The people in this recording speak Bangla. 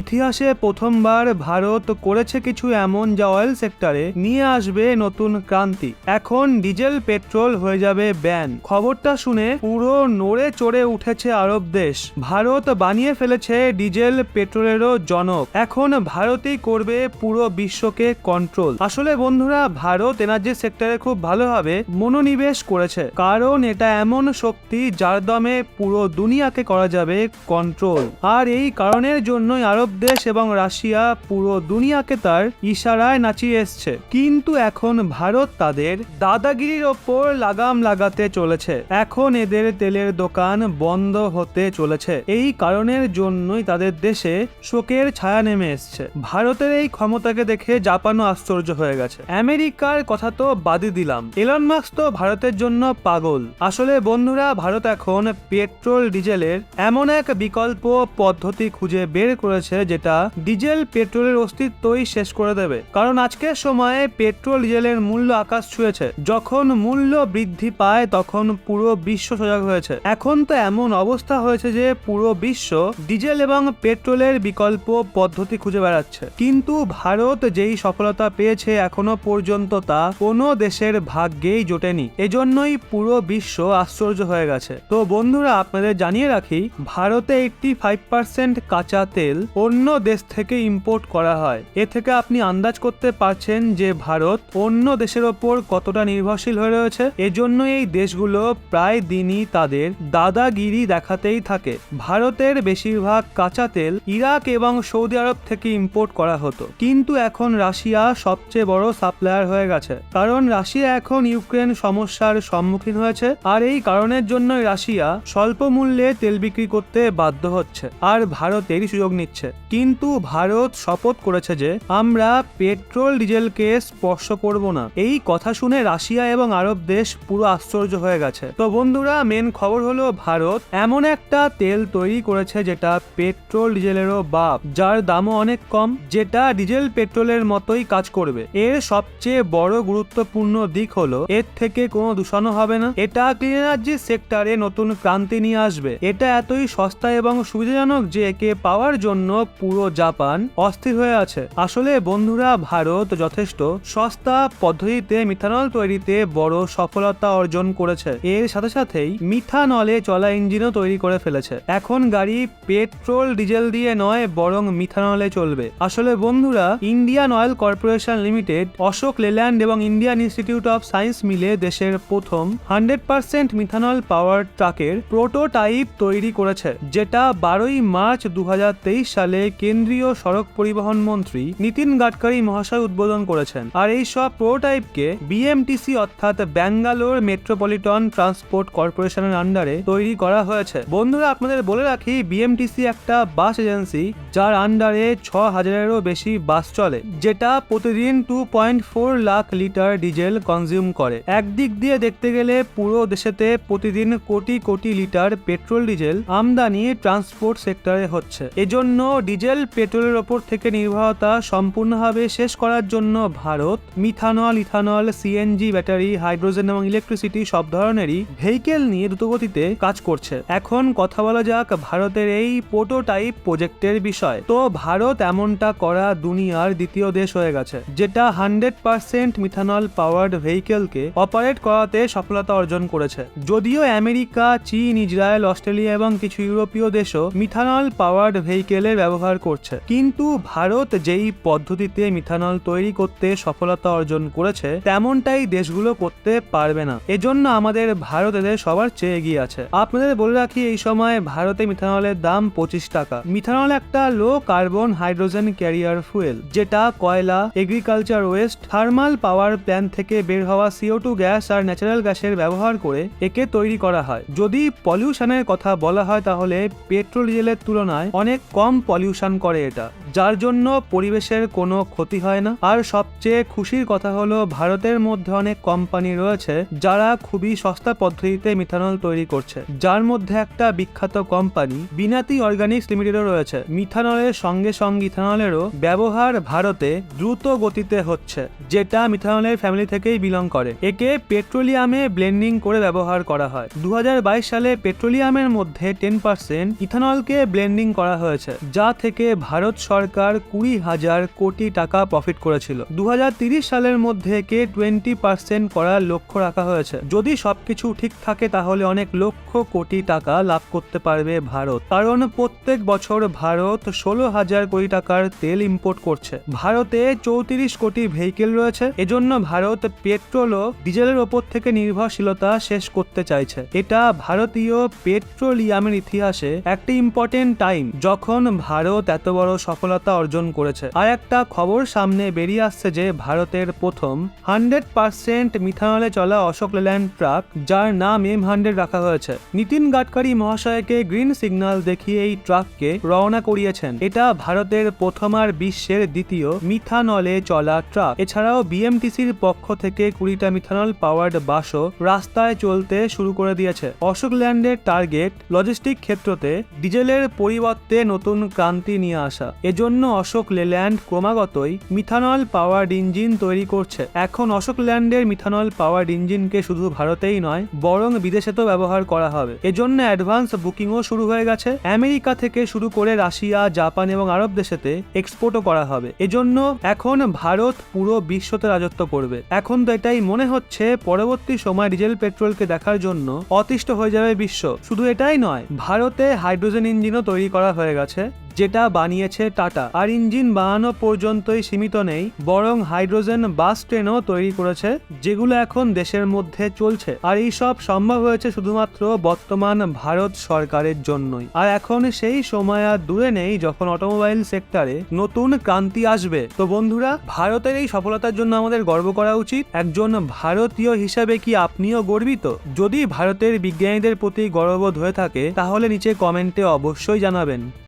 ইতিহাসে প্রথমবার ভারত করেছে কিছু এমন যা অয়েল সেক্টরে নিয়ে আসবে নতুন ক্রান্তি। এখন ডিজেল পেট্রোল হয়ে যাবে ব্যান। খবরটা শুনে পুরো নড়ে চড়ে উঠেছে আরব দেশ। ভারত বানিয়ে ফেলেছে ডিজেল পেট্রোলেরও জনক। এখন ভারতই করবে পুরো বিশ্বকে কন্ট্রোল। আসলে বন্ধুরা, ভারত এনার্জি সেক্টরে খুব ভালোভাবে মনোনিবেশ করেছে, কারণ এটা এমন শক্তি যার দমে পুরো দুনিয়াকে করা যাবে কন্ট্রোল। আর এই কারণের জন্যই আরব দেশ এবং রাশিয়া পুরো দুনিয়াকে তার ইশারায় নাচিয়ে এসছে। কিন্তু এখন ভারত তাদের দাদাগিরির ওপর লাগাম লাগাতে চলেছে। এখন এদের তেলের দোকান বন্ধ হতে চলেছে। এই কারণের জন্যই তাদের দেশে শোকের ছায়া নেমে এসছে। ভারতের এই ক্ষমতাকে দেখে জাপানও আশ্চর্য হয়ে গেছে। আমেরিকার কথা তো বাদই দিলাম, এলন মাস্ক তো ভারতের জন্য পাগল। আসলে বন্ধুরা, ভারত এখন পেট্রোল ডিজেলের এমন এক বিকল্প পদ্ধতি খুঁজে বের করেছে যেটা ডিজেল পেট্রোলের অস্তিত্বই শেষ করে দেবে। কারণ আজকের সময়ে পেট্রোল ডিজেলের মূল্য আকাশ ছুঁয়েছে। যখন মূল্য বৃদ্ধি পায় তখন পুরো বিশ্ব সজাগ হয়েছে। এখন তো এমন অবস্থা হয়েছে যে পুরো বিশ্ব ডিজেল এবং পেট্রোলের বিকল্প পদ্ধতি খুঁজে বেড়াচ্ছে। কিন্তু ভারত যেই সফলতা পেয়েছে এখনো পর্যন্ত তা কোনো দেশের ভাগ্যেই জোটেনি। এজন্যই পুরো বিশ্ব আশ্চর্য হয়ে গেছে। তো বন্ধুরা, আপনাদের জানিয়ে রাখি, ভারতে 85% কাঁচা তেল অন্য দেশ থেকে ইম্পোর্ট করা হয়। এ থেকে আপনি আন্দাজ করতে পারছেন যে ভারত অন্য দেশের ওপর কতটা নির্ভরশীল হয়ে রয়েছে। এজন্য এই দেশগুলো প্রায় দিনই তাদের দাদাগিরি দেখাতেই থাকে। ভারতের বেশিরভাগ কাঁচা তেল ইরাক এবং সৌদি আরব থেকে ইম্পোর্ট করা হতো, কিন্তু এখন রাশিয়া সবচেয়ে বড় সাপ্লায়ার হয়ে গেছে। কারণ রাশিয়া এখন ইউক্রেন সমস্যার সম্মুখীন হয়েছে, আর এই কারণের জন্য রাশিয়া স্বল্প মূল্যে তেল বিক্রি করতে বাধ্য হচ্ছে আর ভারতেরই সুযোগ নিচ্ছে। কিন্তু ভারত শপথ করেছে যে আমরা পেট্রোল ডিজেলকে স্পর্শ করব না। এই কথা শুনে রাশিয়া এবং আরব দেশ পুরো আশ্চর্য হয়ে গেছে। তো বন্ধুরা, মেন খবর হলো ভারত এমন একটা তেল তৈরি করেছে যেটা পেট্রোল ডিজেলেরও বাপ, যার দামও অনেক কম, যেটা ডিজেল পেট্রোলের মতোই কাজ করবে। এর সবচেয়ে বড় গুরুত্বপূর্ণ দিক হলো এর থেকে কোনো দূষণও হবে না। এটা ক্লিন এনার্জি সেক্টরে নতুন ক্রান্তি নিয়ে আসবে। এটা এতই সস্তা এবং সুবিধাজনক যে একে পাওয়ার জন্য পুরো জাপান অস্থির হয়ে আছে। আসলে বন্ধুরা, ভারত যথেষ্ট সস্তা পদ্ধতিতে মিথানল তৈরিতে বড় সফলতা অর্জন করেছে। এর সাথে সাথেই মিথানলে চলা ইঞ্জিনও তৈরি করে ফেলেছে। এখন গাড়ি পেট্রোল ডিজেল দিয়ে নয়, বরং মিথানলে চলবে। আসলে বন্ধুরা, Indian Oil Corporation Limited, Ashok Leyland এবং ইন্ডিয়ান ইনস্টিটিউট অফ সায়েন্স মিলে দেশের প্রথম 100% মিথানল পাওয়ার ট্রাকের প্রোটোটাইপ তৈরি করেছে, যেটা 12ই মার্চ 2023 সালে কেন্দ্রীয় সড়ক পরিবহন মন্ত্রী নীতিন গাডকারি মহাশয় উদ্বোধন করেছেন। আর এই সব প্রোটোটাইপকে বিএমটিসি অর্থাৎ ব্যাঙ্গালোর মেট্রোপলিটন ট্রান্সপোর্ট কর্পোরেশনের আন্ডারে তৈরি করা হয়েছে। বন্ধুরা, আপনাদের বলে রাখি, বিএমটিসি একটা বাস এজেন্সি যার আন্ডারে 6000-এরও বেশি বাস চলে, যেটা প্রতিদিন 2.4 লাখ লিটার ডিজেল কনজিউম করে। একদিক দিয়ে দেখতে গেলে পুরো দেশেতে প্রতিদিন crore crore litre petrol diesel আমদানি ট্রান্সপোর্ট সেক্টরে হচ্ছে। এজন্য ডিজেল পেট্রোলের ওপর থেকে নির্ভরতা সম্পূর্ণভাবে শেষ করার জন্য Bharat methanol, ethanol, CNG, battery, hydrogen এবং ইলেকট্রিসিটি সব ধরনেরই ভেহিকেল নিয়ে দ্রুতগতিতে কাজ করছে। এখন কথা বলা যাক ভারতের এই প্রোটোটাইপ প্রজেক্টের বিষয়। তো ভারত এমনটা করা দুনিয়ার দ্বিতীয় দেশ হয়ে গেছে যেটা 100% মিথানল পাওয়ার্ড ভেহিকেলকে অপারেট করাতে সফলতা অর্জন করেছে। যদিও আমেরিকা, চীন, ইসরায়েল, অস্ট্রেলিয়া এবং কিছু ইউরোপীয় দেশও মিথানল পাওয়ার্ড ভেহিকেলের ব্যবহার করছে, কিন্তু ভারত যেই পদ্ধতিতে মিথানল তৈরি করতে সফলতা অর্জন করেছে তেমনটাই দেশগুলো করতে পারবে না। এজন্য আমাদের ভারত এদের সবার চেয়ে এগিয়ে আছে। আপনাদের বলে রাখি, এই সময় ভারতে মিথানলের দাম 25 টাকা। মিথানল একটা লো কার্বন হাইড্রোজেন ক্যারিয়ার ফুয়েল, যেটা কয়লা, agriculture West, thermal power plant থেকে বের হওয়া CO2 গ্যাস আর ন্যাচারাল গ্যাসের ব্যবহার করে একে তৈরি করা হয়। যদি পলিউশনের কথা বলা হয় তাহলে পেট্রোল ডিজেলের তুলনায় অনেক কম পলিউশন করে এটা, যার জন্য পরিবেশের কোনো ক্ষতি হয় না। আর সবচেয়ে খুশির কথা হলো ভারতের মধ্যে অনেক কোম্পানি রয়েছে যারা খুবই সস্তা পদ্ধতিতে মিথানল তৈরি করছে, যার মধ্যে একটা বিখ্যাত কোম্পানি বিনাতি অর্গানিক্স লিমিটেডও রয়েছে। মিথানলের সঙ্গে সঙ্গে ইথানলেরও ব্যবহার ভারতে দ্রুত গতিতে হচ্ছে, যেটা মিথানলের ফ্যামিলি থেকেই বিলং করে। একে পেট্রোলিয়ামে ব্লেন্ডিং করে ব্যবহার করা হয়। 2022 সালে পেট্রোলিয়ামের মধ্যে 10% ইথানলকে ব্লেন্ডিং করা হয়েছে, যা থেকে ভারত সরকার 20,000 কোটি টাকা প্রফিট করেছিল। 2030 সালের মধ্যে একে 20% করার লক্ষ্য রাখা হয়েছে। যদি সবকিছু ঠিক থাকে তাহলে অনেক লক্ষ কোটি টাকা লাভ করতে পারবে ভারত, কারণ প্রত্যেক বছর ভারত 16,000 কোটি টাকার তেল ইম্পোর্ট করছে। ভারতে 34 কোটি ভেহিকেল রয়েছে, এজন্য ভারত পেট্রোল ও ডিজেলের ওপর থেকে নির্ভরশীলতা শেষ করতে চাইছে। এটা ভারতীয় পেট্রোলিয়ামের ইতিহাসে একটা ইম্পর্টেন্ট টাইম যখন ভারত এত বড় সফলতা অর্জন করেছে। আর একটা খবর সামনে বেরিয়ে আসছে যে ভারতের প্রথম 100% মিথানলে চলা অশোক লেল্যান্ড ট্রাক, যার নাম M100 রাখা হয়েছে। নীতিন গাডকারি মহাশয়কে গ্রিন সিগন্যাল দেখিয়ে এই ট্রাককে রওনা করিয়েছেন। এটা ভারতের প্রথম আর বিশ্বের দ্বিতীয় মিথানলে চলা ট্রাক। এছাড়াও বিএমটিসির পক্ষ থেকে 20টা মিথানল পাওয়ার্ড বাসও রাস্তায় চলতে শুরু করে দিয়েছে। অশোক ল্যান্ডের টার্গেট লজিস্টিক ক্ষেত্রতে ডিজেলের পরিবর্তে নতুন ক্রান্তি নিয়ে আসা। এজন্য অশোক লেল্যান্ড ক্রমাগতই মিথানল পাওয়ার্ড ইঞ্জিন তৈরি করছে। এখন অশোক ল্যান্ডের মিথানল পাওয়ার্ড ইঞ্জিনকে শুধু ভারতেই নয় বরং বিদেশেতেও ব্যবহার করা হবে। এজন্য অ্যাডভান্স বুকিংও শুরু হয়ে গেছে। আমেরিকা থেকে শুরু করে রাশিয়া, জাপান এবং আরব দেশেতে এক্সপোর্টও করা হবে। এজন্য এখন ভারত পুরো বিশ্বতে রাজত্ব করবে। এখন তো এটাই মনে হচ্ছে পরবর্তী সময় ডিজেল পেট্রোলকে দেখার জন্য অতিষ্ঠ হয়ে যাবে বিশ্ব। শুধু এটাই নয়, ভারতে হাইড্রোজেন ইঞ্জিনও তৈরি করা হয়ে গেছে, যেটা বানিয়েছে টাটা। আর ইঞ্জিন বানানো পর্যন্তই সীমিত নেই, বরং হাইড্রোজেন বাস ট্রেনও তৈরি করেছে, যেগুলো এখন দেশের মধ্যে চলছে। আর এই সব সম্ভব হয়েছে শুধুমাত্র বর্তমান ভারত সরকারের জন্যই। আর এখন সেই সময় আর দূরে নেই যখন অটোমোবাইল সেক্টরে নতুন ক্রান্তি আসবে। তো বন্ধুরা, ভারতের এই সফলতার জন্য আমাদের গর্ব করা উচিত। একজন ভারতীয় হিসাবে কি আপনিও গর্বিত? যদি ভারতের বিজ্ঞানীদের প্রতি গর্ববোধ হয়ে থাকে তাহলে নিচে কমেন্টে অবশ্যই জানাবেন।